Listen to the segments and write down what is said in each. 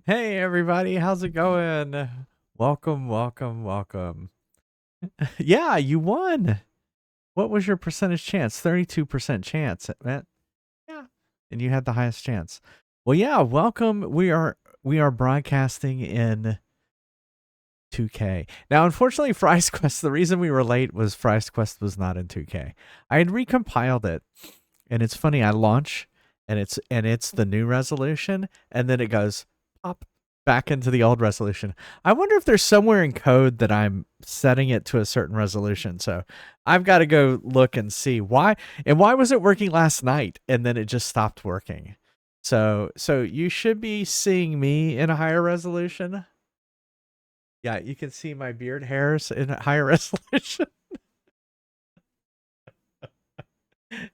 Hey everybody, how's it going? Welcome, welcome, welcome. Yeah, you won. What was your percentage chance? 32% chance, man. Yeah. And you had the highest chance. Well, yeah, welcome. We are broadcasting in 2K. Now, unfortunately, Fry's Quest, the reason we were late was Fry's Quest was not in 2K. I had recompiled it, and it's funny, I launch and it's the new resolution, and then it goes pop back into the old resolution. I wonder if there's somewhere in code that I'm setting it to a certain resolution. So I've got to go look and see why, and why was it working last night and then it just stopped working. So you should be seeing me in a higher resolution. Yeah, you can see my beard hairs in a higher resolution.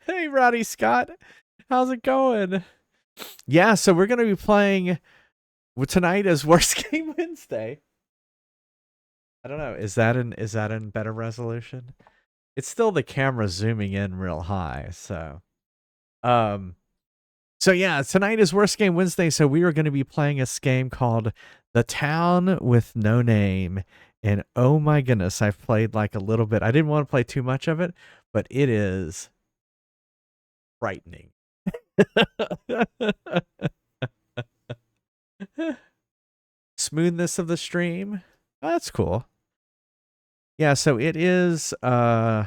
Hey, Roddy Scott, how's it going? Yeah, so we're gonna be playing. Well, tonight is Worst Game Wednesday. I don't know. Is that in better resolution? It's still the camera zooming in real high. Um, so yeah, tonight is Worst Game Wednesday. So we are going to be playing a game called The Town with No Name. And oh my goodness, I've played like a little bit. I didn't want to play too much of it, but it is frightening. Smoothness of the stream. Oh, that's cool. Yeah, so it is my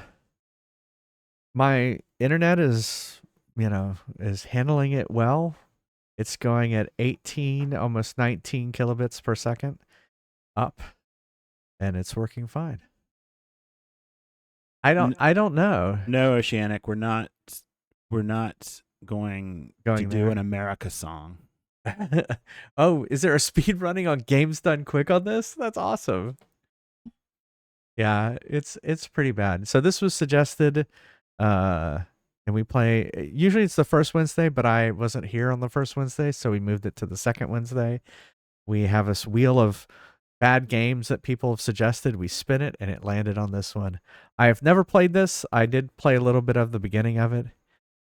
internet is handling it well. It's going at 18, almost 19 kilobits per second up, and it's working fine. I don't know. No, Oceanic, we're not going to do there. an America song. Oh, is there a speed running on Games Done Quick on this? That's awesome. Yeah, it's pretty bad. So this was suggested, and we play. Usually it's the first Wednesday, but I wasn't here on the first Wednesday, so we moved it to the second Wednesday. We have this wheel of bad games that people have suggested. We spin it, and it landed on this one. I have never played this. I did play a little bit of the beginning of it,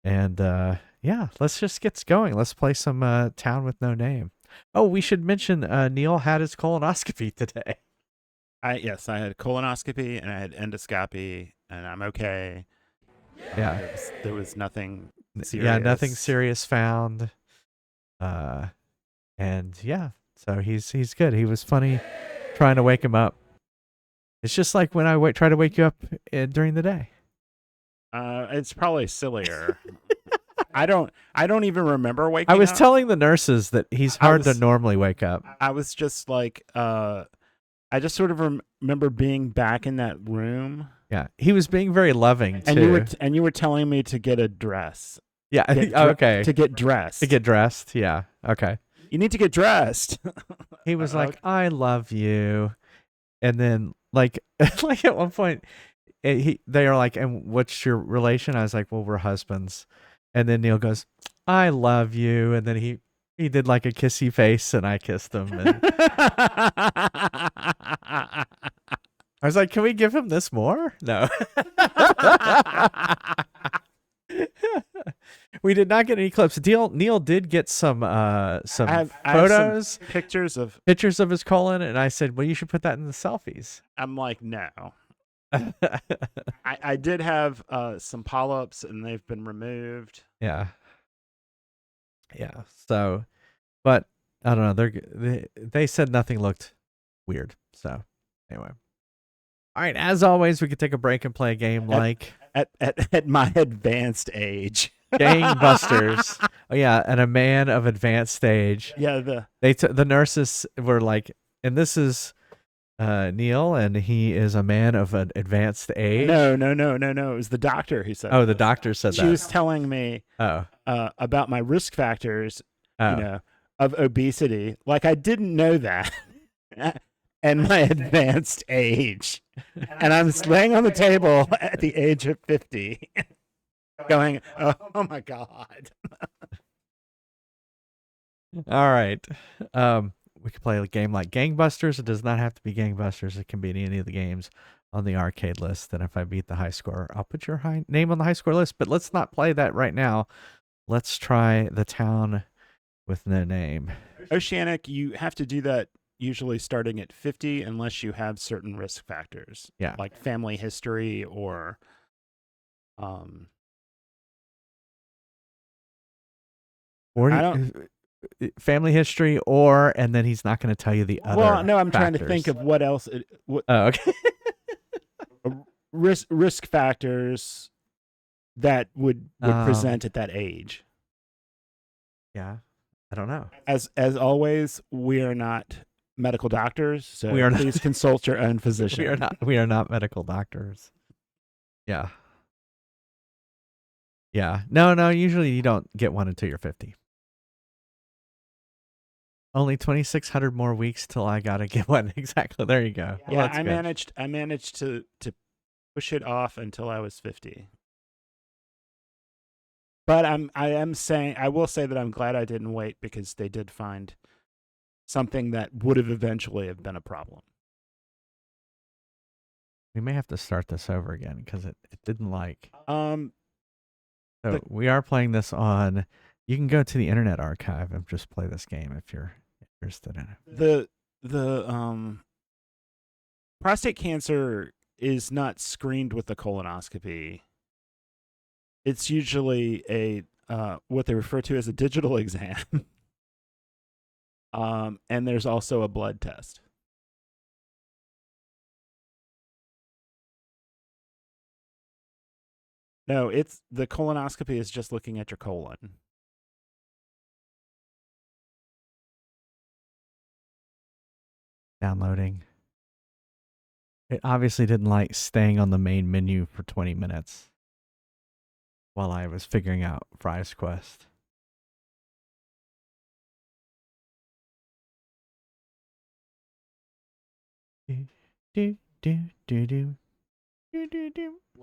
and yeah, let's just get going. Let's play some Town with No Name. Oh, we should mention Neil had his colonoscopy today. Yes, I had colonoscopy and I had endoscopy, and I'm okay. Yeah, there was nothing serious. Yeah, nothing serious found. And yeah, so he's good. He was funny trying to wake him up. It's just like when I try to wake you up during the day. It's probably sillier. I don't even remember waking up. I was telling the nurses that he's hard to normally wake up. I was just like, I just sort of remember being back in that room. Yeah, he was being very loving too. And you were telling me to get a dress. Yeah, okay. To get dressed. To get dressed, yeah, okay. You need to get dressed. He was like, I love you. And then like like at one point they are like, and what's your relation? I was like, well, we're husbands. And then Neil goes, I love you. And then he did like a kissy face, and I kissed him. And I was like, can we give him this more? No. We did not get any clips. Neil did get some photos, I have some pictures of his colon, and I said, well, you should put that in the selfies. I'm like, no. I did have some polyps, and they've been removed. Yeah. So, but I don't know. They said nothing looked weird. So anyway, all right. As always, we could take a break and play a game like at my advanced age. Gangbusters. Oh yeah, and a man of advanced age. Yeah, the nurses were like, and this is Neil, and he is a man of an advanced age. No. It was the doctor who said. Oh, the doctor said that. She was telling me. About my risk factors. Of obesity. Like I didn't know that. And my advanced age, and I'm laying on the table at the age of 50. Going, oh my God. All right. We could play a game like Gangbusters. It does not have to be Gangbusters. It can be any of the games on the arcade list. And if I beat the high score, I'll put your name on the high score list. But let's not play that right now. Let's try The Town with No Name. Oceanic, you have to do that usually starting at 50 unless you have certain risk factors. Yeah. Like family history or family history, and then he's not going to tell you the other. Well, no, I'm factors. trying to think of what else. Okay. risk factors that would present at that age. Yeah, I don't know. As always, we are not medical doctors, so please consult your own physician. We are not medical doctors. Yeah. Yeah. No, usually you don't get one until you're 50. Only 2,600 more weeks till I gotta get one. Exactly. There you go. Yeah, well, I managed to push it off until I was 50. But I will say that I'm glad I didn't wait, because they did find something that would have eventually have been a problem. We may have to start this over again because it didn't like. So we are playing this on. You can go to the Internet Archive and just play this game if you're interested in it. The prostate cancer is not screened with the colonoscopy. It's usually a what they refer to as a digital exam. And there's also a blood test. No, it's the colonoscopy is just looking at your colon. Downloading. It obviously didn't like staying on the main menu for 20 minutes while I was figuring out Fry's Quest.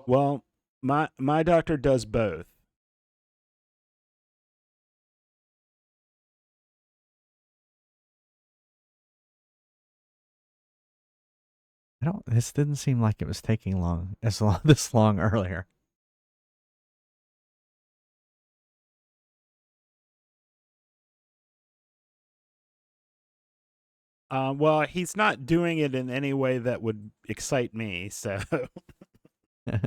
Well, my doctor does both. This didn't seem like it was taking this long earlier. Well, he's not doing it in any way that would excite me, so. All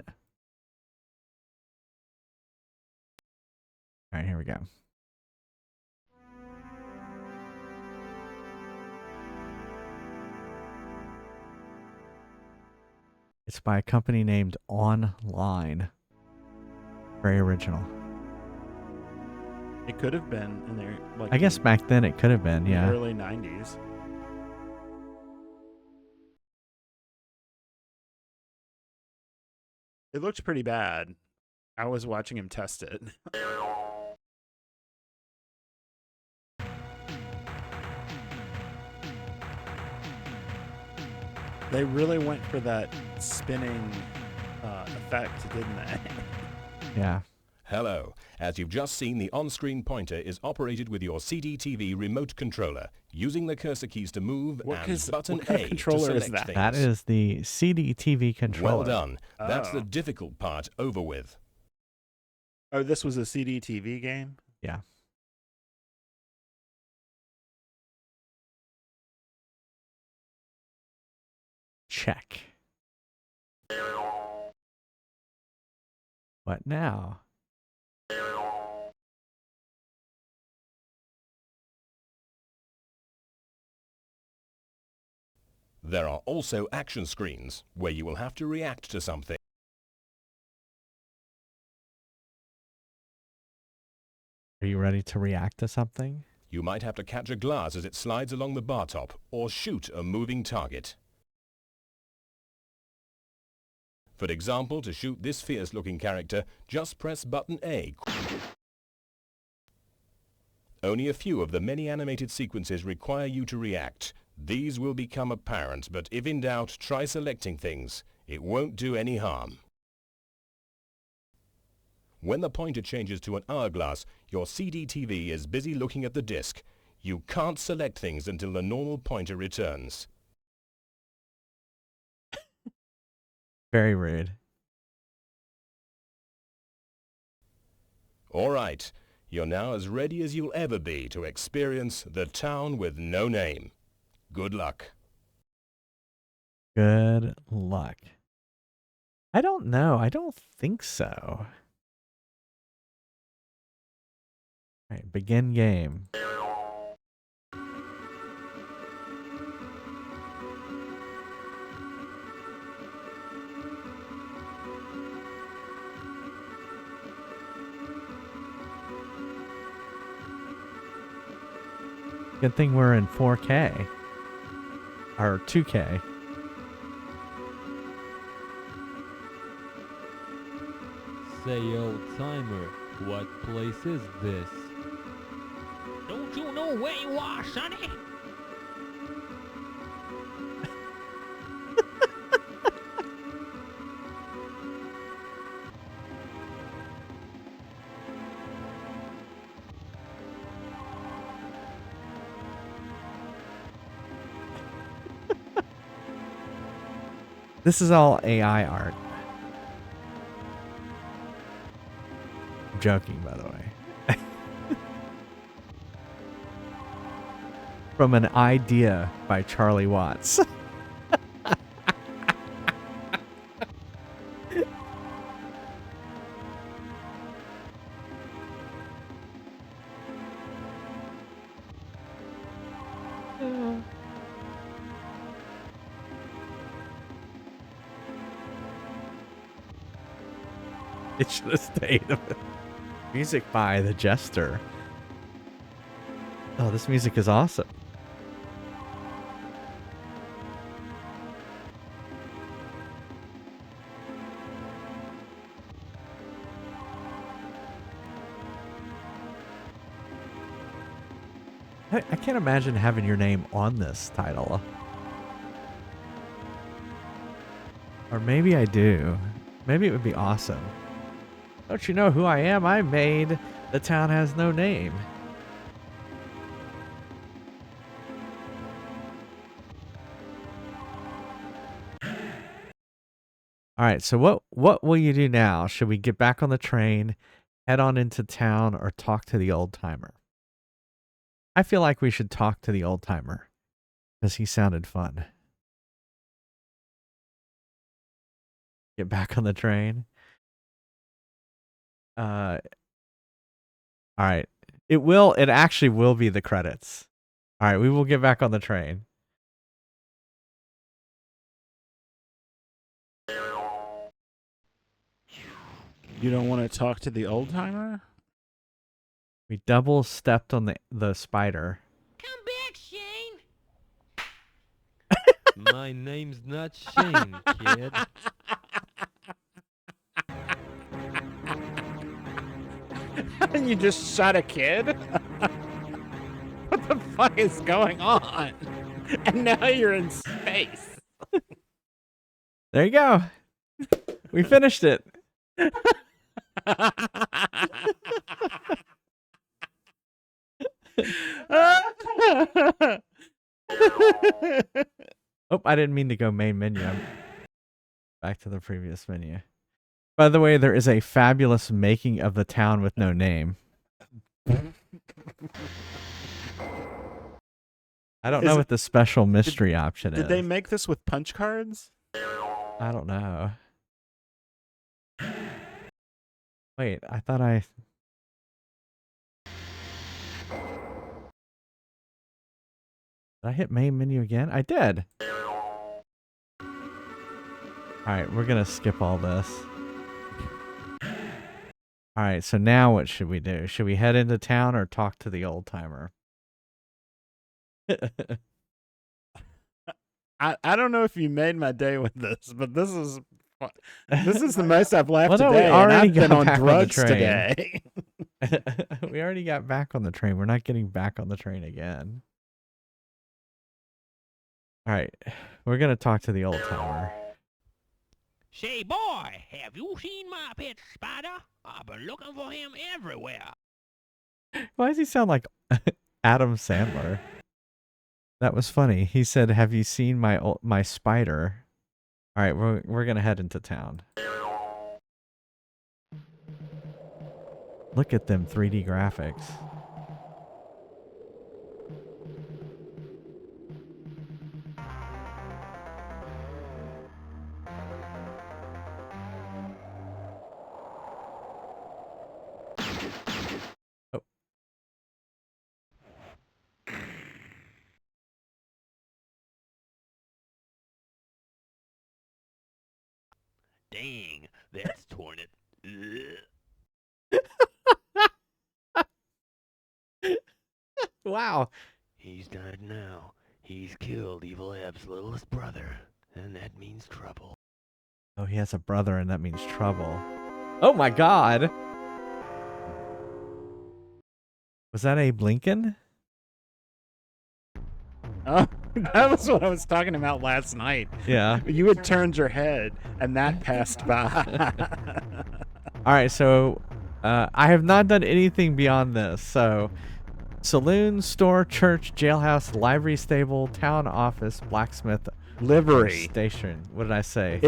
right, here we go. It's by a company named Online. Very original. It could have been in there. I guess back then it could have been, yeah. Early 90s. It looked pretty bad. I was watching him test it. They really went for that spinning effect, didn't they? Yeah. Hello. As you've just seen, the on-screen pointer is operated with your CDTV remote controller, using the cursor keys to move and button A to select things. That is the CDTV controller. Well done. That's the difficult part over with. Oh, this was a CDTV game? Yeah. Check. What now? There are also action screens where you will have to react to something. Are you ready to react to something? You might have to catch a glass as it slides along the bar top, or shoot a moving target. For example, to shoot this fierce-looking character, just press button A. Only a few of the many animated sequences require you to react. These will become apparent, but if in doubt, try selecting things. It won't do any harm. When the pointer changes to an hourglass, your CDTV is busy looking at the disc. You can't select things until the normal pointer returns. Very rude. All right. You're now as ready as you'll ever be to experience the town with no name. Good luck. Good luck. I don't know. I don't think so. All right, begin game. Good thing we're in 4K. Or 2K. Say, old timer, what place is this? Don't you know where you are, sonny? This is all AI art. I'm joking, by the way. From an idea by Charlie Watts. It should have stayed. Music by The Jester. Oh, this music is awesome. I can't imagine having your name on this title. Or maybe I do. Maybe it would be awesome. Don't you know who I am? I made The Town Has No Name. All right, so what will you do now? Should we get back on the train, head on into town, or talk to the old timer? I feel like we should talk to the old timer because he sounded fun. Get back on the train. All right. It actually will be the credits. All right, we will get back on the train. You don't want to talk to the old timer? We double stepped on the spider. Come back, Shane. My name's not Shane, kid. You just shot a kid? What the fuck is going on? And now you're in space. There you go. We finished it. Oh, I didn't mean to go main menu. I'm back to the previous menu. By the way, there is a fabulous making of The Town with No Name. I don't know what the special mystery option is. Did they make this with punch cards? I don't know. Wait, I thought I... Did I hit main menu again? I did. Alright, we're gonna skip all this. Alright, so now what should we do? Should we head into town or talk to the old timer? I don't know if you made my day with this, but this is the most I've laughed Well, no, today. we already And I've been got on back on the drugs train. today. We already got back on the train. We're not getting back on the train again. Alright, we're gonna talk to the old timer. Say, boy, have you seen my pet spider? I've been looking for him everywhere. Why does he sound like Adam Sandler? That was funny. He said, "Have you seen my spider?" All right, we're gonna head into town. Look at them 3D graphics. Oh. Dang, that's torn it. Wow. He's died now. He's killed Evil Ab's littlest brother, and that means trouble. Oh, he has a brother, and that means trouble. Oh my God. Was that Abe Lincoln? Oh, that was what I was talking about last night. Yeah. You had turned your head, and that passed by. All right, so I have not done anything beyond this. So, saloon, store, church, jailhouse, livery stable, town office, blacksmith, Livery. station. What did I say?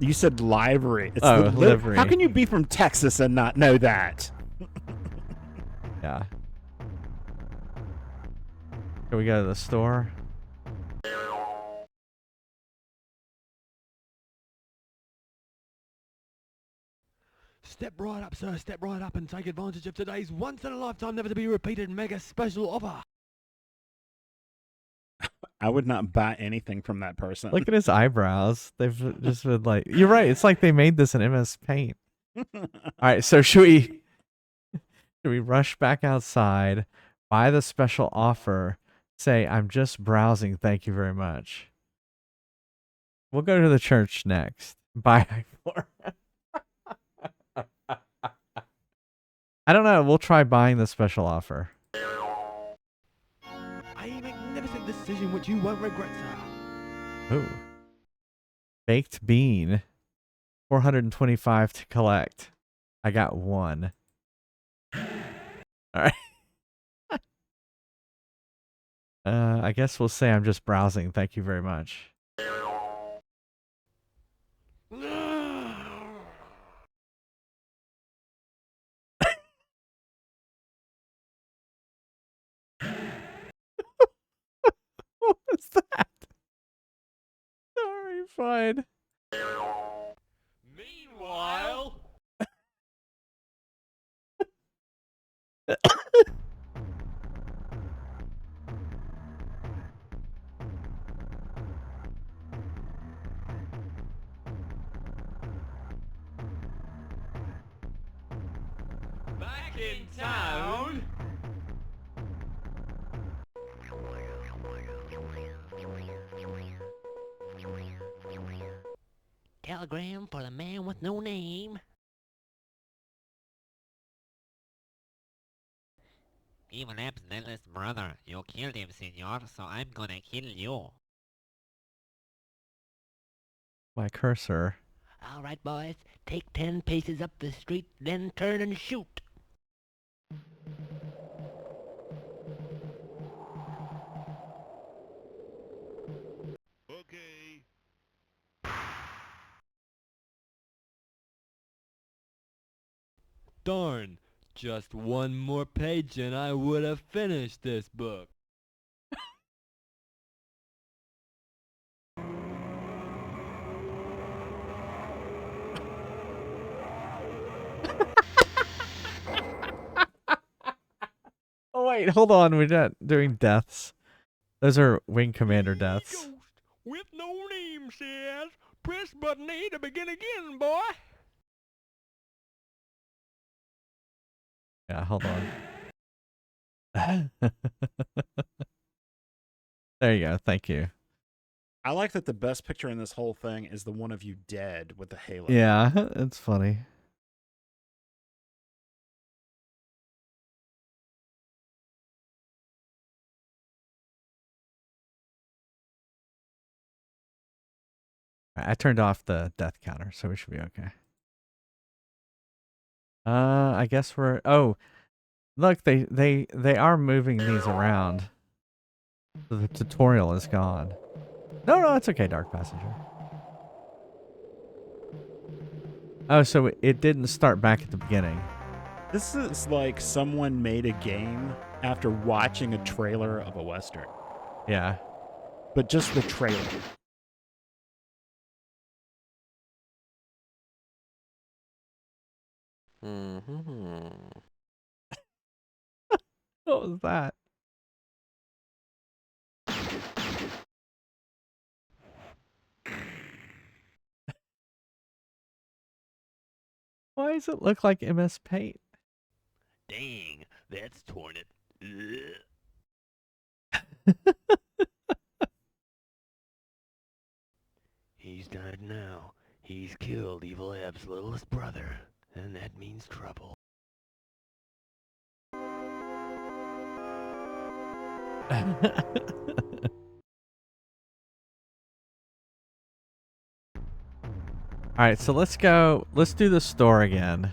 You said livery. It's Oh, the livery. How can you be from Texas and not know that? Yeah. Can we go to the store? Step right up, sir. Step right up and take advantage of today's once-in-a-lifetime, never-to-be-repeated mega special offer. I would not buy anything from that person. Look at his eyebrows. They've just been like, you're right. It's like they made this in MS Paint. All right, so should we rush back outside, buy the special offer, say, I'm just browsing, thank you very much. We'll go to the church next. Buy I don't know. We'll try buying the special offer. A magnificent decision which you won't regret, sir. Ooh. Baked bean. 425 to collect. I got one. All right. I guess we'll say I'm just browsing. Thank you very much. What was that? Sorry, fine. Meanwhile... Back in town... Telegram for the man with no name. Evil Ab's littlest brother. You killed him, senor, so I'm gonna kill you. My cursor. All right, boys. Take 10 paces up the street, then turn and shoot. Okay. Darn. Just one more page and I would have finished this book. Oh, wait. Hold on. We're not doing deaths. Those are Wing Commander deaths. Ghost with no name says, press button A to begin again, boy. Yeah, hold on. There you go. Thank you. I like that the best picture in this whole thing is the one of you dead with the halo. Yeah, it's funny. I turned off the death counter, so we should be okay. I guess we're... Oh, look, they are moving these around. So the tutorial is gone. No, it's okay, Dark Passenger. Oh, so it didn't start back at the beginning. This is like someone made a game after watching a trailer of a Western, Yeah. but just the trailer. Mm-hmm. What was that? Why does it look like MS Paint? Dang, that's torn it. He's died now. He's killed Evil Eb's littlest brother, and that means trouble. All right, so let's go. Let's do the store again.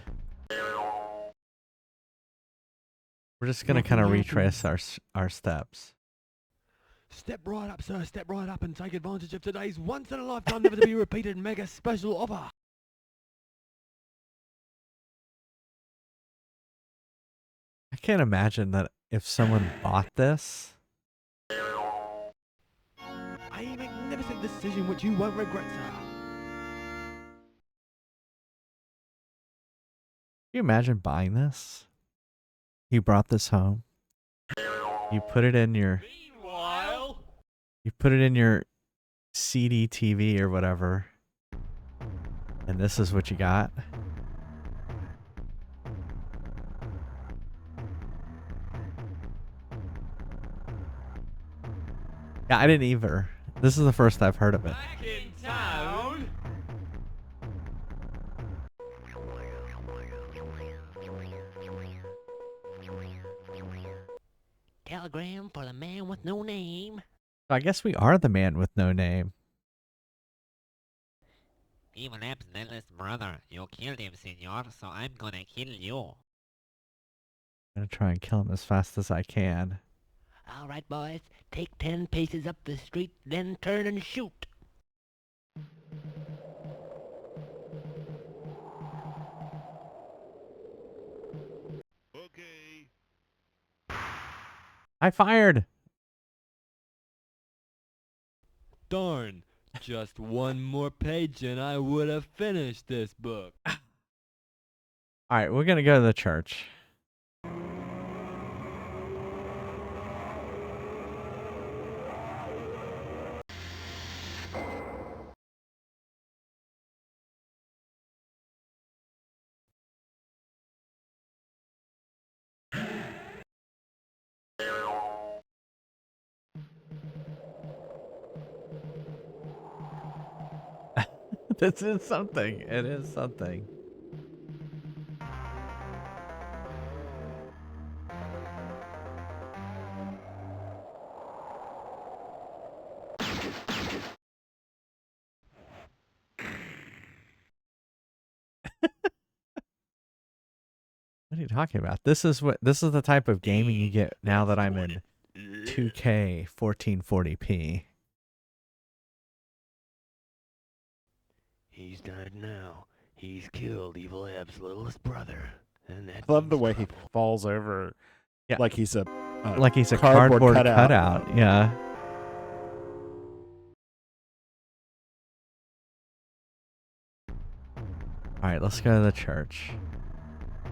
We're just gonna kind of retrace our steps. Step right up, sir. Step right up and take advantage of today's once-in-a-lifetime, never-to-be-repeated mega special offer. I can't imagine that if someone bought this. A magnificent decision which you won't regret, sir. Can you imagine buying this? You brought this home. You put it in your. Meanwhile, You put it in your CD TV or whatever. And this is what you got. Yeah, I didn't either. This is the first I've heard of it. back in town. Telegram for the man with no name. I guess we are the man with no name. Evil Eb's littlest brother. You killed him, senor, so I'm gonna kill you. I'm gonna try and kill him as fast as I can. All right, boys. Take 10 paces up the street, then turn and shoot. Okay. I fired. Darn. Just one more page and I would have finished this book. All right, we're gonna go to the church. This is something. It is something. What are you talking about? This is the type of gaming you get now that I'm in 2K 1440p. He's died now. He's killed Evil Eb's littlest brother, and that I love the means way he trouble. falls over, Yeah. like he's a Like he's a cardboard cutout. Yeah. All right, let's go to the church.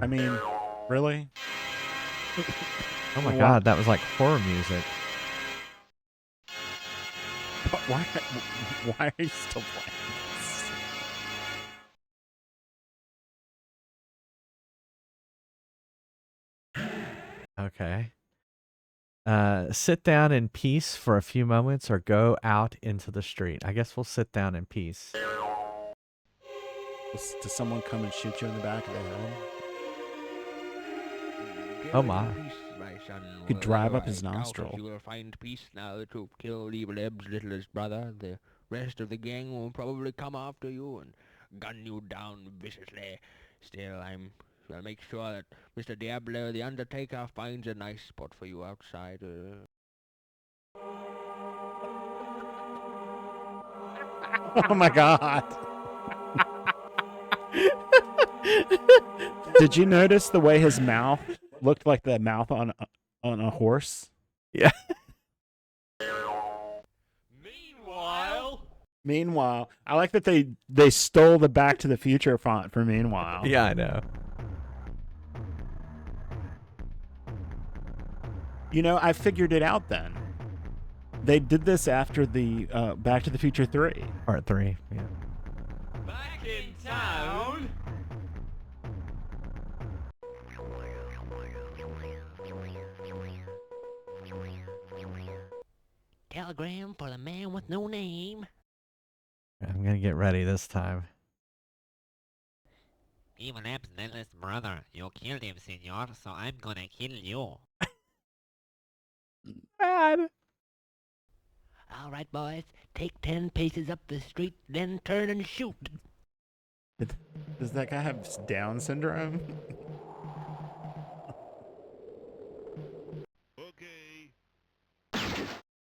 I mean, really? Oh my Wha- god, that was like horror music. But why are you still playing this? Okay. Sit down in peace for a few moments or go out into the street. I guess we'll sit down in peace. Does someone come and shoot you in the back of the head? Oh my. Could drive up his nostril. You will find peace now that you've killed Evil Eb's littlest brother. The rest of the gang will probably come after you and gun you down viciously. Still, I'll make sure that Mr. Diablo the Undertaker finds a nice spot for you outside. Oh my god. Did you notice the way his mouth looked like the mouth on a horse? Yeah. Meanwhile, I like that they stole the Back to the Future font for Meanwhile. Yeah, I know. You know, I figured it out then. They did this after the Back to the Future 3. Part 3. Yeah. Back in town. Telegram for the man with no name. I'm gonna get ready this time. Evil Abstinentless brother, you killed him, senor, so I'm gonna kill you. Bad. All right, boys. Take 10 paces up the street, then turn and shoot. Does that guy have Down syndrome?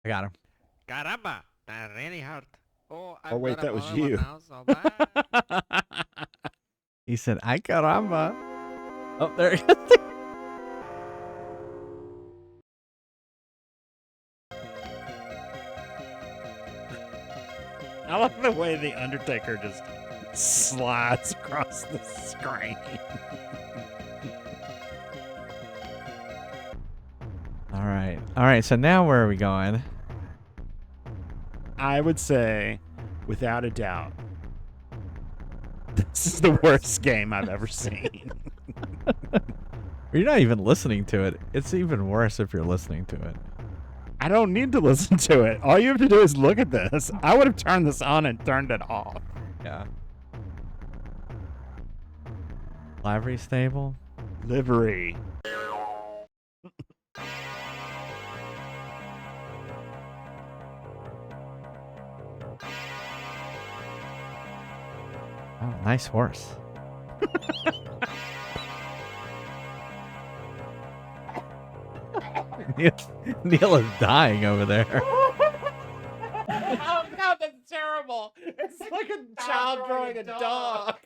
I got him. Caramba, that really hurt. Oh, Oh, wait, got a that was horrible you. now, so bad. He said, "Ay caramba." Oh, there he is. I like the way the Undertaker just slides across the screen. All right. All right. So now where are we going? I would say, without a doubt, this is the worst game I've ever seen. You're not even listening to it. It's even worse if you're listening to it. I don't need to listen to it. All you have to do is look at this. I would have turned this on and turned it off. Yeah. Livery stable. Livery. Oh, nice horse. Neil is dying over there. Oh God, that's terrible. It's like a child drawing a dog.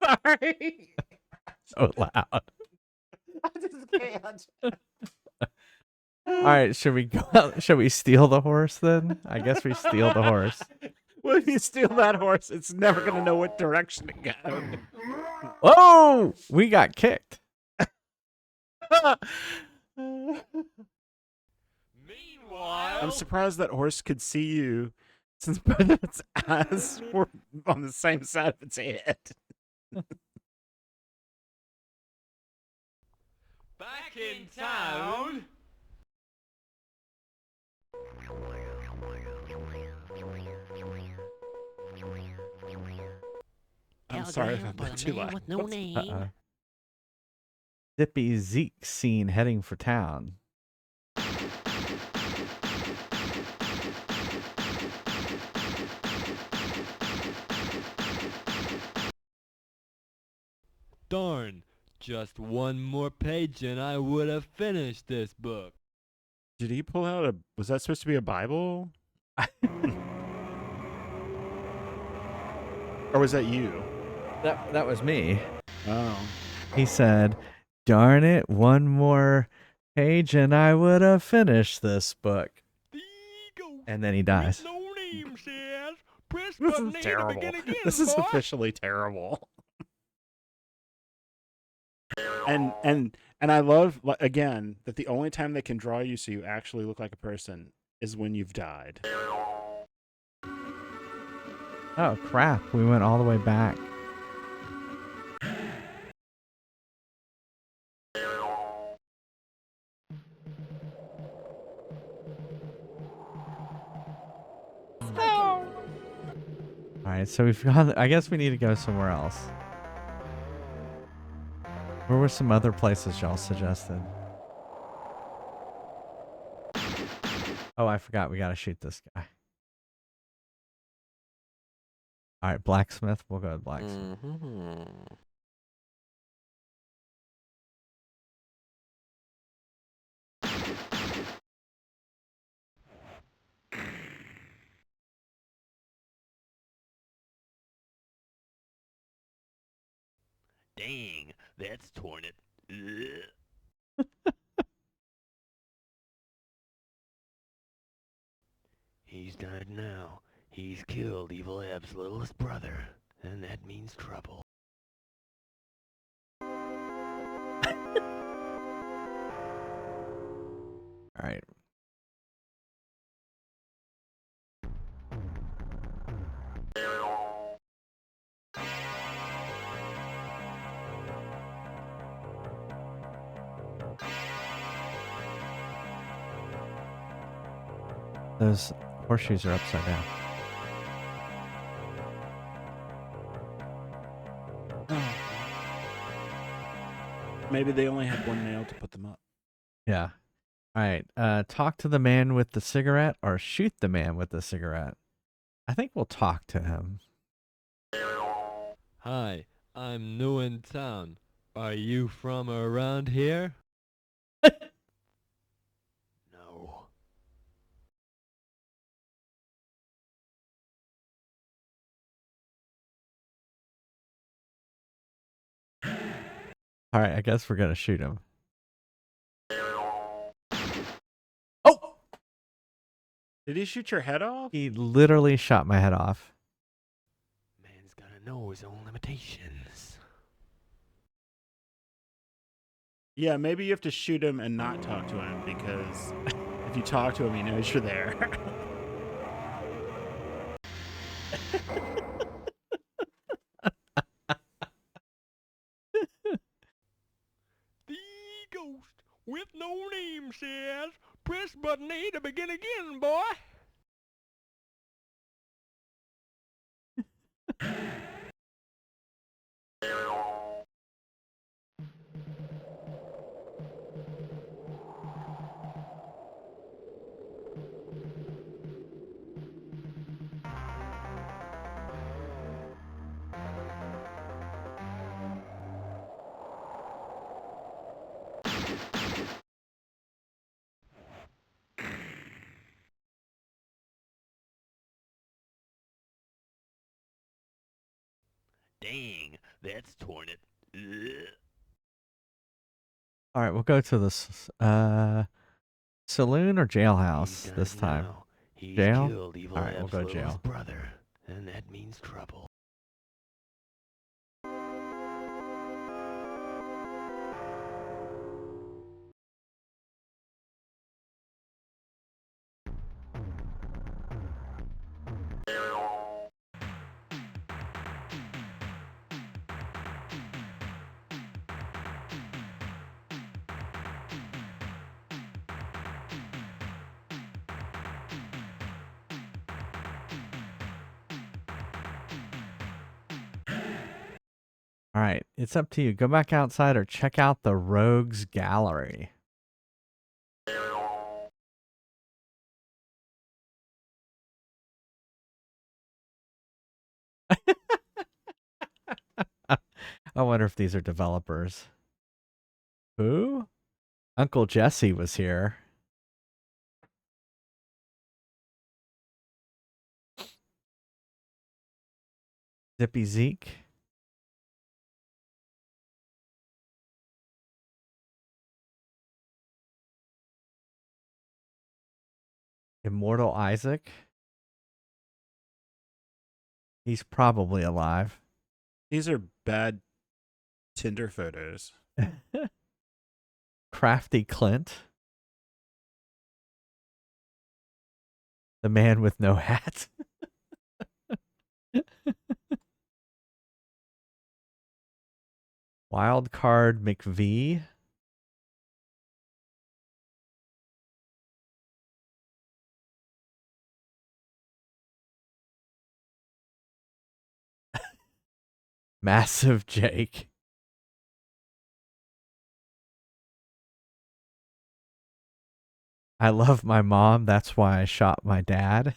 Sorry. So loud. I just can't. All right, should we go out? Should we steal the horse then? I guess we steal the horse. Well, if you steal that horse, it's never going to know what direction to go. Oh, we got kicked. Meanwhile, I'm surprised that horse could see you since both of its eyes were on the same side of its head. back in town. I'm sorry if Telegram I've for been the too man loud. with no name. Zippy Zeke scene heading for town. Darn, just one more page and I would have finished this book. Did he pull out a... Was that supposed to be a Bible? Or was that you? That was me. Oh. He said, "Darn it, one more page and I would have finished this book." And then he dies. No name says. Press This button is A to terrible. begin again, This is boy. officially terrible. And I love, again, that the only time they can draw you so you actually look like a person is when you've died. Oh crap, we went all the way back. Alright, so we've gone. I guess we need to go somewhere else. Where were some other places y'all suggested? Oh, I forgot. We gotta shoot this guy. Alright, blacksmith. We'll go to blacksmith. Mm-hmm. Dang, that's torn it. Ugh. He's done it now. He's killed Evil Eb's littlest brother, and that means trouble. All right. Those horseshoes are upside down. Maybe they only had one nail to put them up. Yeah. All right. Talk to the man with the cigarette or shoot the man with the cigarette. I think we'll talk to him. Hi, I'm new in town. Are you from around here? No. All right. I guess we're gonna shoot him. Oh! Did he shoot your head off? He literally shot my head off. Man's gotta know his own limitations. Yeah, maybe you have to shoot him and not talk to him, because if you talk to him, he knows you're there. The ghost with no name says, press button A to begin again, boy. Dang, that's torn it. Ugh. All right. We'll go to the saloon or jailhouse this time. Now. He's Jail? killed Evil All right, we'll Eb's go littlest jail. brother, and that means trouble. All right. It's up to you. Go back outside or check out the Rogues Gallery. I wonder if these are developers. Who? Uncle Jesse was here. Zippy Zeke. Immortal Isaac. He's probably alive. These are bad Tinder photos. Crafty Clint. The man with no hat. Wildcard McVee. Massive Jake. I love my mom. That's why I shot my dad.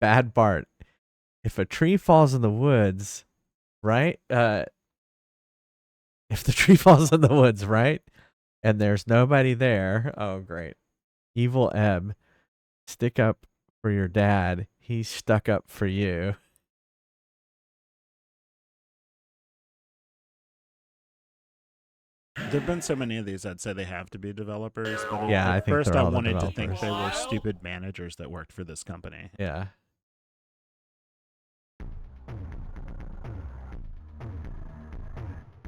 Bad Bart. If a tree falls in the woods, right? If the tree falls in the woods, right? And there's nobody there. Oh, great. Evil Eb. Stick up for your dad. He's stuck up for you. There've been so many of these. I'd say they have to be developers. But Yeah, I at think first they're I all the wanted to think developers. they were stupid managers that worked for this company. Yeah.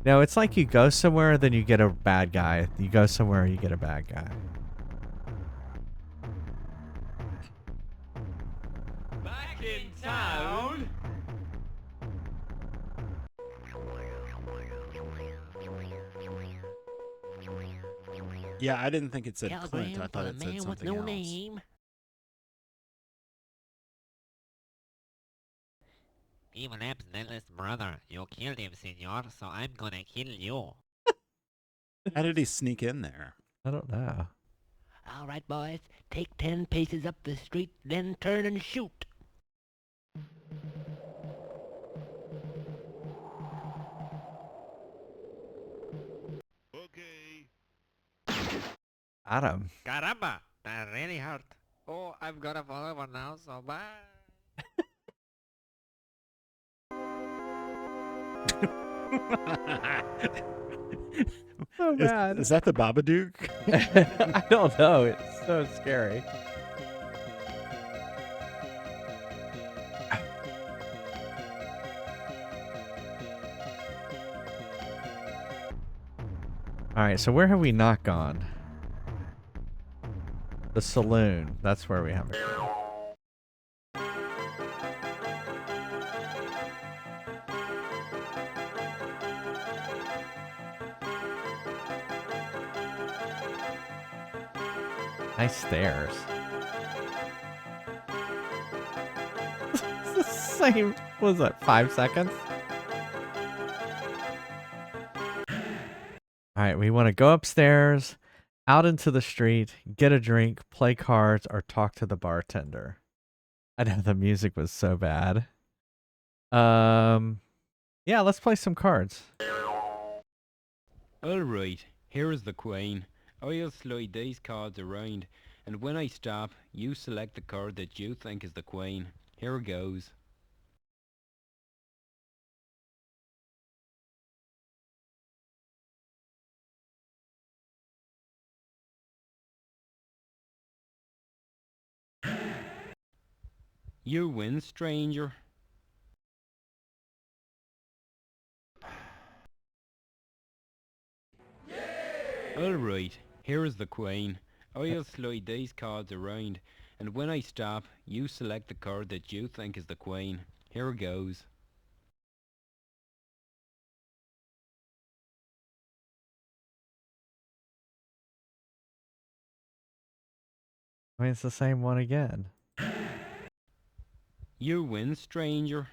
No, it's like you go somewhere, then you get a bad guy. You go somewhere, you get a bad guy. Back in town. Yeah, I didn't think it said Clint. Telegram I for thought the it said man with something no else. name. Evil Lab's littlest brother. You killed him, senor, so I'm gonna kill you. How did he sneak in there? I don't know. All right, boys. Take 10 paces up the street, then turn and shoot. Adam. Caramba! That really hurt. Oh, I've got to fall over now, so bye. So bad. Is that the Babadook? I don't know. It's so scary. Alright, so where have we not gone? The saloon. That's where we haven't gone. Nice stairs. It's the same. What was that? 5 seconds? Alright, we want to go upstairs, out into the street, get a drink, play cards, or talk to the bartender. I know the music was so bad. Yeah, let's play some cards. Alright, here is the Queen. I'll slide these cards around, and when I stop, you select the card that you think is the Queen. Here goes. You win, stranger. Alright, here is the Queen. I'll slide these cards around, and when I stop, you select the card that you think is the Queen. Here goes. I mean, it's the same one again. You win, stranger.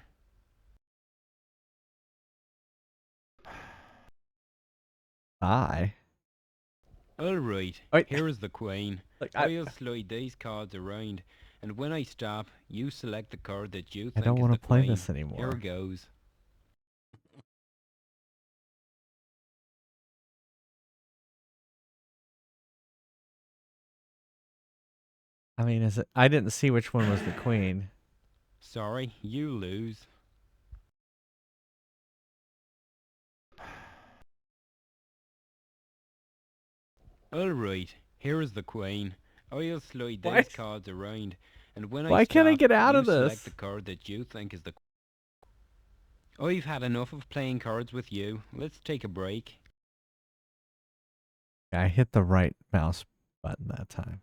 Bye. Alright, Wait. here is the Queen. Like, I'll slide these cards around, and when I stop, you select the card that you I think don't is want the to play Queen. this anymore. Here goes. I mean, is it? I didn't see which one was the queen. Sorry, you lose. Alright, here is the Queen. I'll slide these What? cards around, and when Why I can't I stop, get out you of this? select the card that you think is the I've had enough of playing cards with you. Let's take a break. I hit the right mouse button that time.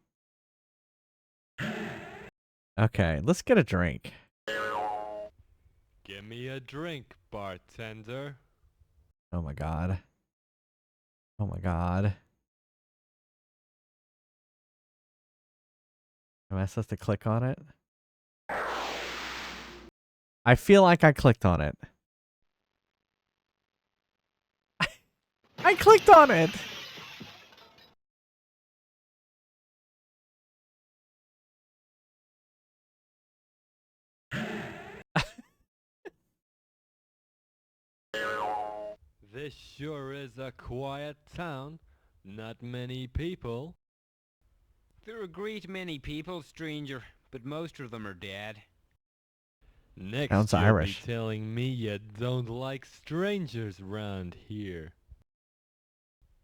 Okay, let's get a drink. Give me a drink, bartender. Oh my god. Oh my god. Am I supposed to click on it? I feel like I clicked on it. I clicked on it! This sure is a quiet town. Not many people. There are a great many people, stranger, but most of them are dead. Next Sounds you'll Irish. be telling me you don't like strangers round here.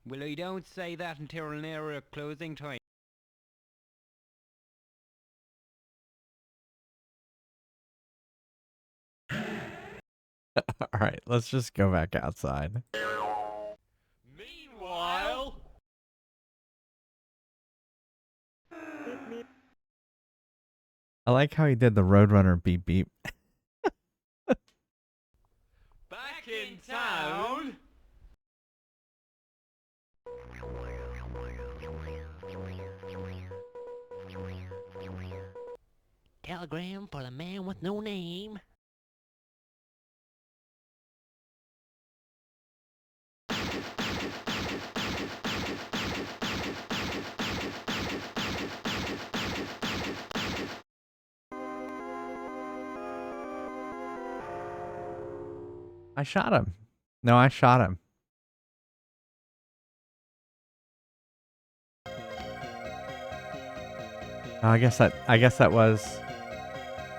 Well, I don't say that until nearer closing time. All right, let's just go back outside. Meanwhile... I like how he did the Roadrunner beep beep. Back in town... Telegram for the man with no name. I shot him. No, I shot him. Oh, I guess that was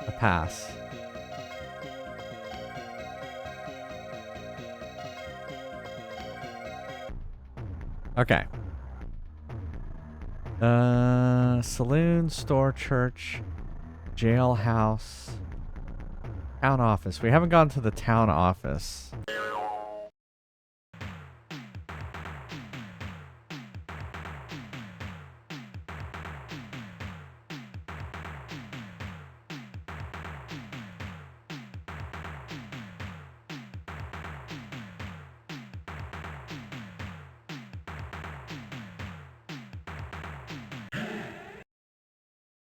a pass. Okay. Saloon, store, church, jailhouse, town office. We haven't gone to the town office.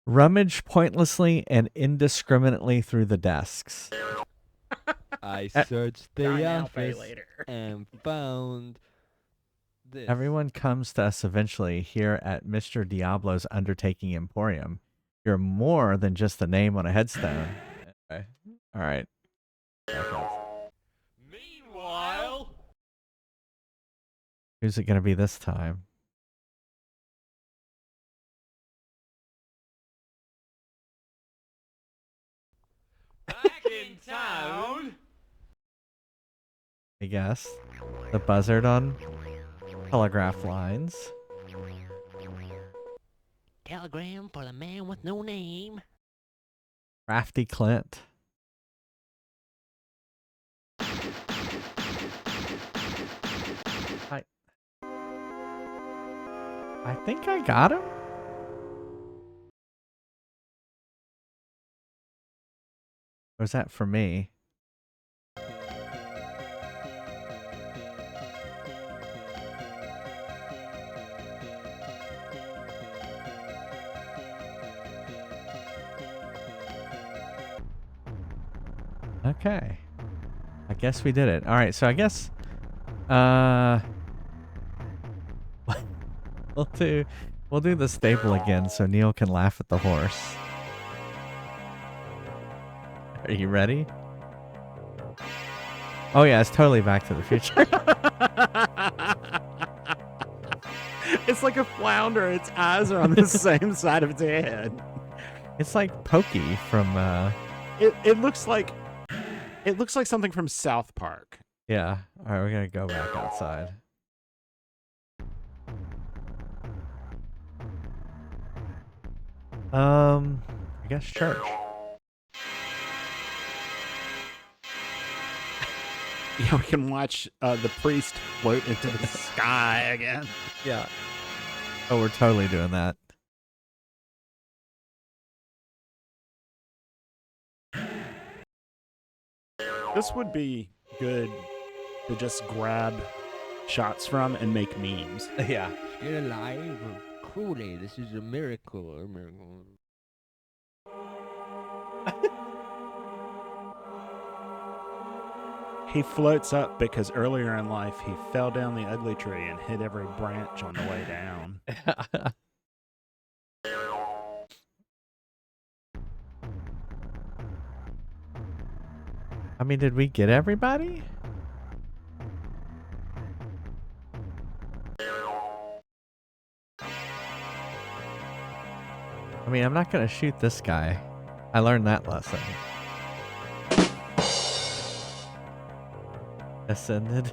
Rummage pointlessly and indiscriminately through the desks. I searched the office and found this. Everyone comes to us eventually here at Mr. Diablo's Undertaking Emporium. You're more than just a name on a headstone. Okay. All right. Okay. Meanwhile... Who's it going to be this time? Back in town... I guess. The buzzard on telegraph lines. Telegram for the man with no name. Crafty Clint. I think I got him. Or is that for me? Okay. I guess we did it. All right, so I guess we'll do the staple again so Neil can laugh at the horse. Are you ready? Oh yeah, it's totally Back to the Future. It's like a flounder. Its eyes are on the same side of its head. It's like Pokey from It looks like something from South Park. yeah. All right, we're gonna go back outside. I guess church. Yeah, we can watch the priest float into the sky again. Yeah. Oh, we're totally doing that. This would be good to just grab shots from and make memes. Yeah. Still alive? Truly, this is a miracle. A miracle. He floats up because earlier in life he fell down the ugly tree and hit every branch on the way down. I mean, did we get everybody? I mean, I'm not gonna shoot this guy. I learned that lesson. Ascended.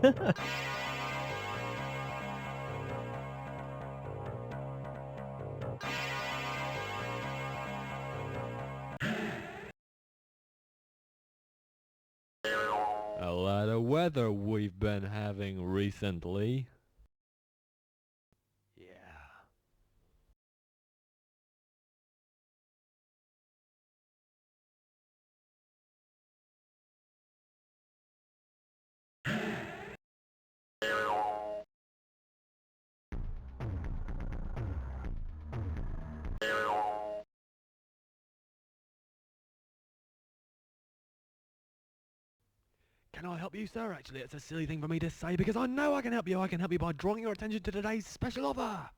weather we've been having recently. Yeah. Can I help you, sir? Actually, it's a silly thing for me to say because I know I can help you. I can help you by drawing your attention to today's special offer.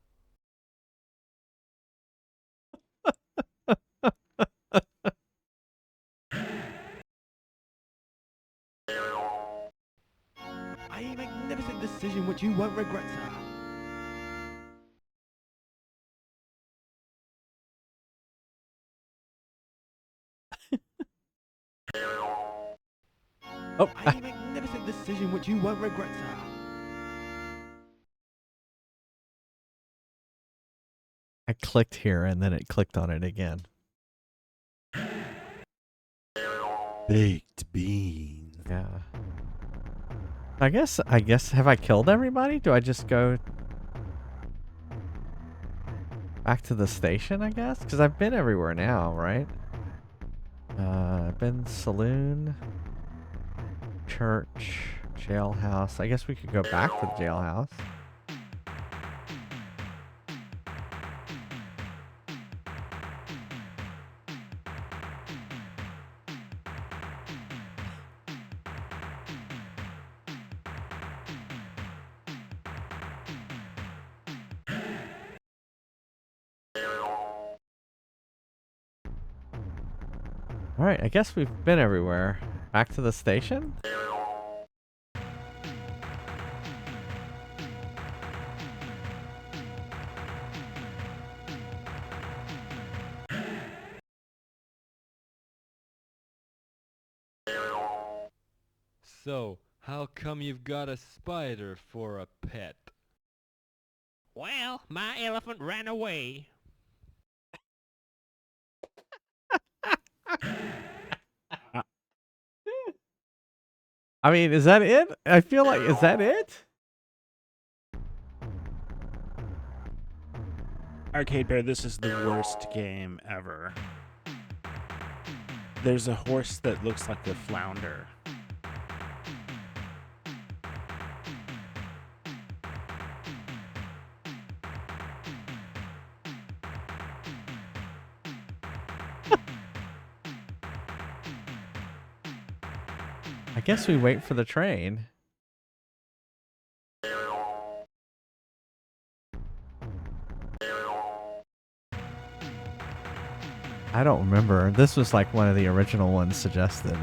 A magnificent decision which you won't regret, sir. Oh, A magnificent decision which you won't regret, sir. I clicked here and then it clicked on it again. Baked beans. Yeah. I guess have I killed everybody? Do I just go back to the station, I guess? Because I've been everywhere now, right? I've been saloon, church, jailhouse. I guess we could go back to the jailhouse. Alright, I guess we've been everywhere. Back to the station? So, how come you've got a spider for a pet? Well, my elephant ran away. I mean, is that it? I feel like, is that it? Arcade Bear, this is the worst game ever. There's a horse that looks like a flounder. I guess we wait for the train. I don't remember. This was like one of the original ones suggested.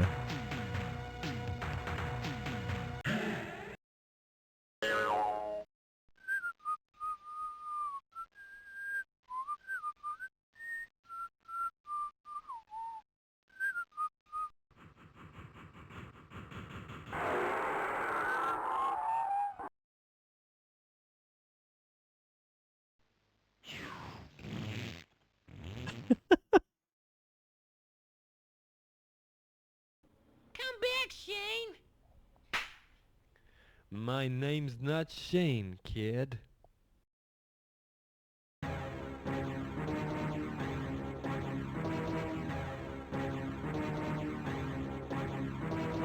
Come back, Shane. My name's not Shane, kid.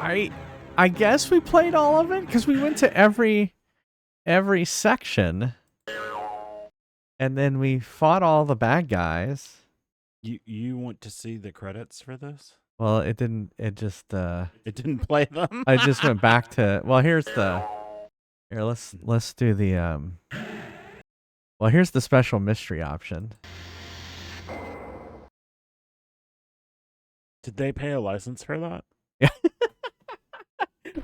I guess we played all of it because we went to every section, and then we fought all the bad guys. You want to see the credits for this? Well, it didn't. It just. It didn't play them. I just went back to. Well, here's the. Here, let's do the. Well, here's the special mystery option. Did they pay a license for that? Yeah.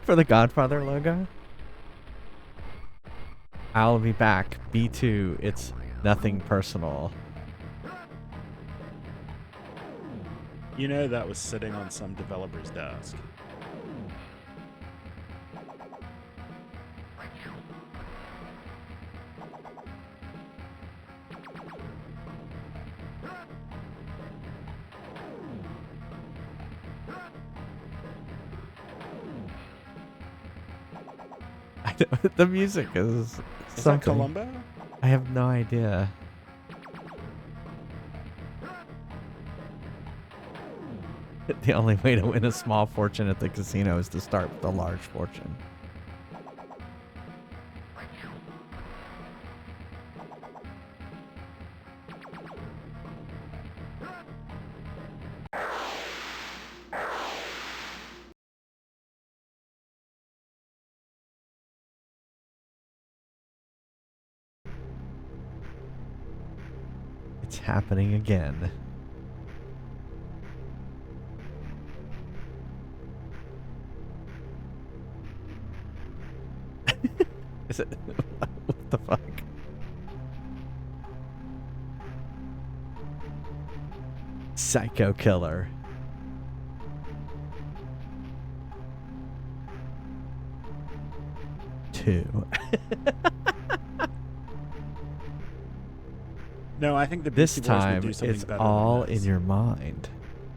For the Godfather logo. I'll be back. B2. It's nothing personal. You know that was sitting on some developer's desk. The music is Is that something. Columbo? I have no idea. The only way to win a small fortune at the casino is to start with a large fortune. It's happening again. Is it? What the fuck? Psycho Killer. Two. No, I think the This Beastie Boys would time, do something it's better all than in this. your mind.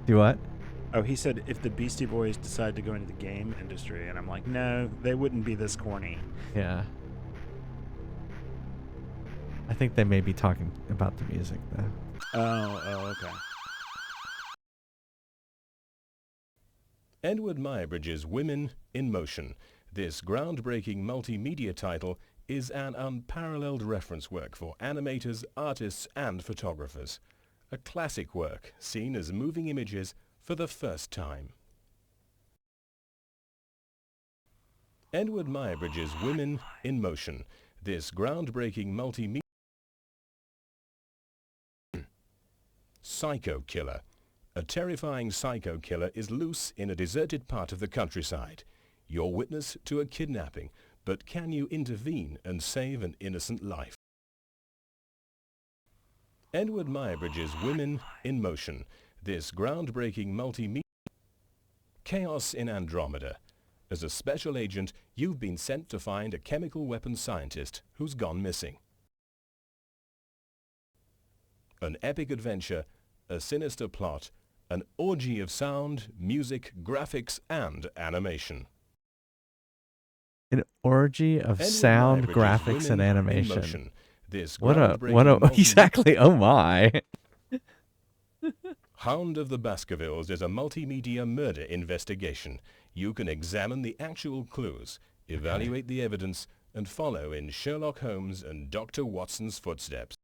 Do what? Oh, he said if the Beastie Boys decide to go into the game industry, and I'm like, no, they wouldn't be this corny. Yeah. I think they may be talking about the music, though. Oh, okay. Edward Muybridge's Women in Motion. This groundbreaking multimedia title is an unparalleled reference work for animators, artists, and photographers. A classic work seen as moving images for the first time. Edward Muybridge's Women in Motion. This groundbreaking multimedia Psycho Killer. A terrifying psycho killer is loose in a deserted part of the countryside. You're witness to a kidnapping, but can you intervene and save an innocent life? Edward Muybridge's Women in Motion. This groundbreaking multimedia Chaos in Andromeda. As a special agent, you've been sent to find a chemical weapons scientist who's gone missing. An epic adventure, a sinister plot, an orgy of sound, music, graphics, and animation. An orgy of Edward sound, Muybridge's graphics, and Women in animation. Motion. This What a groundbreaking multimedia exactly. Oh my. Hound of the Baskervilles is a multimedia murder investigation. You can examine the actual clues, evaluate the evidence, and follow in Sherlock Holmes and Dr. Watson's footsteps.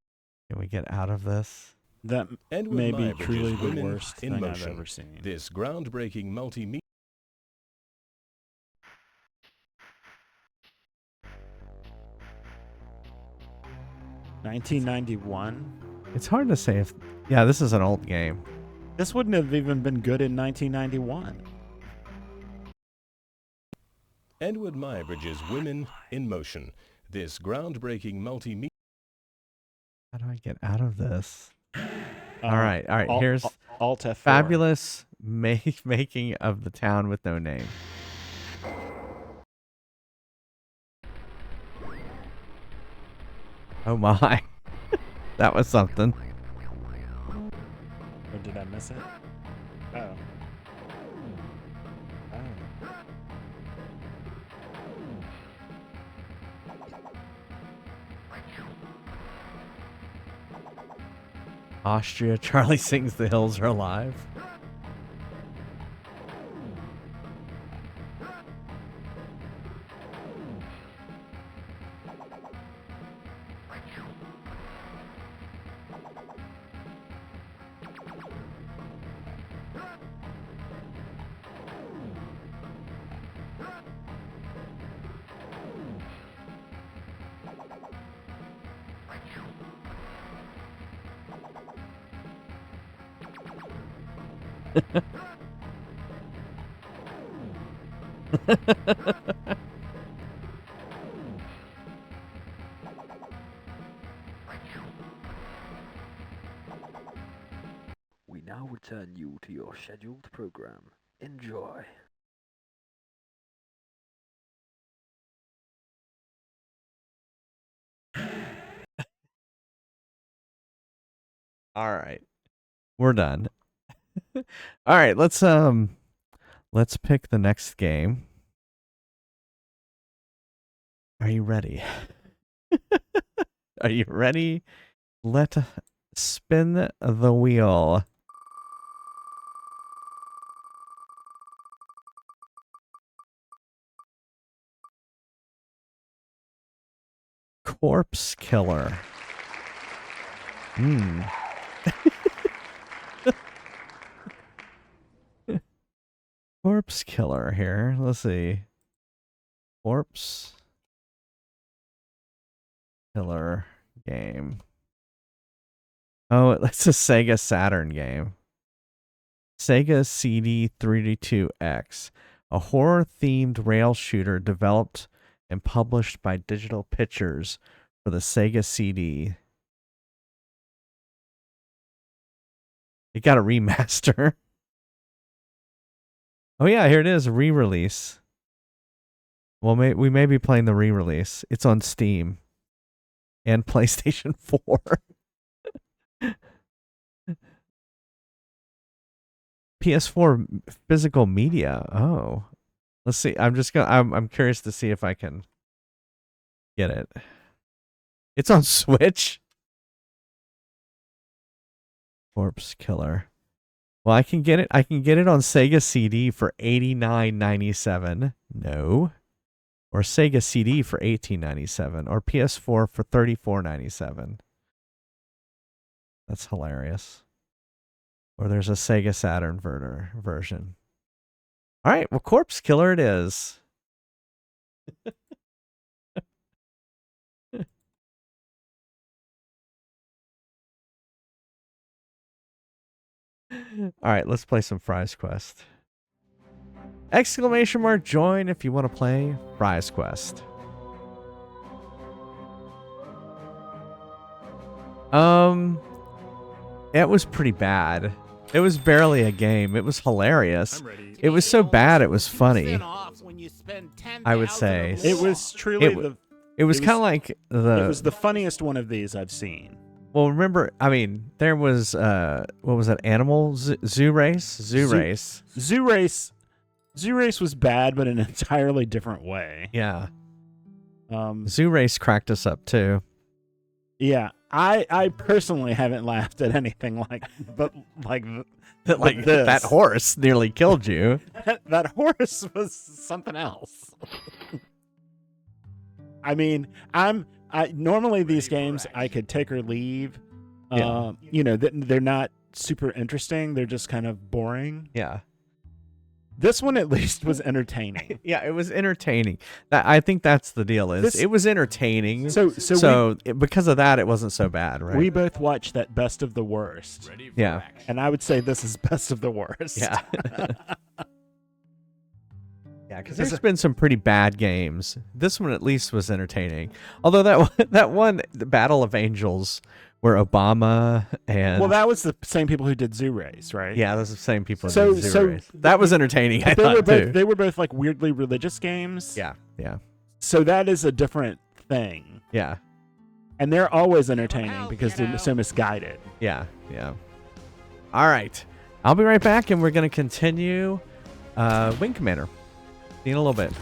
Can we get out of this? That Edward may be Muybridge's truly the Women worst in thing Motion. I've ever seen. This groundbreaking multimedia 1991? It's hard to say if. Yeah, this is an old game. This wouldn't have even been good in 1991. Edward Muybridge's Women in Motion. This groundbreaking multimedia How do I get out of this? All right. Here's Alt F4. fabulous making of the town with no name. Oh my, that was something. Or did I miss it? Oh. Austria. Charlie sings "The Hills Are Alive." We now return you to your scheduled program. Enjoy. All right, we're done. All right, let's pick the next game. Are you ready? Are you ready? Let spin the wheel. Corpse Killer. Corpse Killer here. Let's see. Corpse Killer game. Oh, it's a Sega Saturn game. Sega CD 3D2X. A horror-themed rail shooter developed and published by Digital Pictures for the Sega CD. It got a remaster. Oh yeah, here it is, re-release. Well, we may be playing the re-release. It's on Steam and PlayStation 4. PS4 physical media. Oh, let's see. I'm curious to see if I can get it. It's on Switch. Corpse Killer. Well, I can get it. I can get it on Sega CD for $89.97. No. Or Sega CD for $18.97. Or PS4 for $34.97. That's hilarious. Or there's a Sega Saturn version. All right, well, Corpse Killer it is. All right, let's play some Fry's Quest. Exclamation mark join if you want to play Fry's Quest. It was pretty bad. It was barely a game. It was hilarious. It was so bad it was funny. I would say. It was truly it was kind of like it was the funniest one of these I've seen. Well, remember, I mean, there was what was that? Animal Zoo Race? Zoo Race. Zoo Race was bad, but in an entirely different way. Yeah. Zoo Race cracked us up too. Yeah, I personally haven't laughed at anything like this. That horse nearly killed you. that horse was something else. I mean, normally these games I could take or leave. Yeah. They're not super interesting. They're just kind of boring. Yeah. This one at least was entertaining. Yeah, it was entertaining. I think that's the deal. It was entertaining. So because of that, it wasn't so bad, right? We both watched that Best of the Worst. Yeah. And I would say this is Best of the Worst. Yeah. Yeah, because there's been some pretty bad games. This one at least was entertaining. Although that one, the Battle of Angels, where Obama and that was the same people who did Zoo Race, right? Yeah, those are the same people who did Zoo Race. That was entertaining. I thought too. They were both like weirdly religious games. Yeah, yeah. So that is a different thing. Yeah. And they're always entertaining because they're so misguided. Yeah, yeah. All right, I'll be right back, and we're gonna continue Wing Commander. See you in a little bit.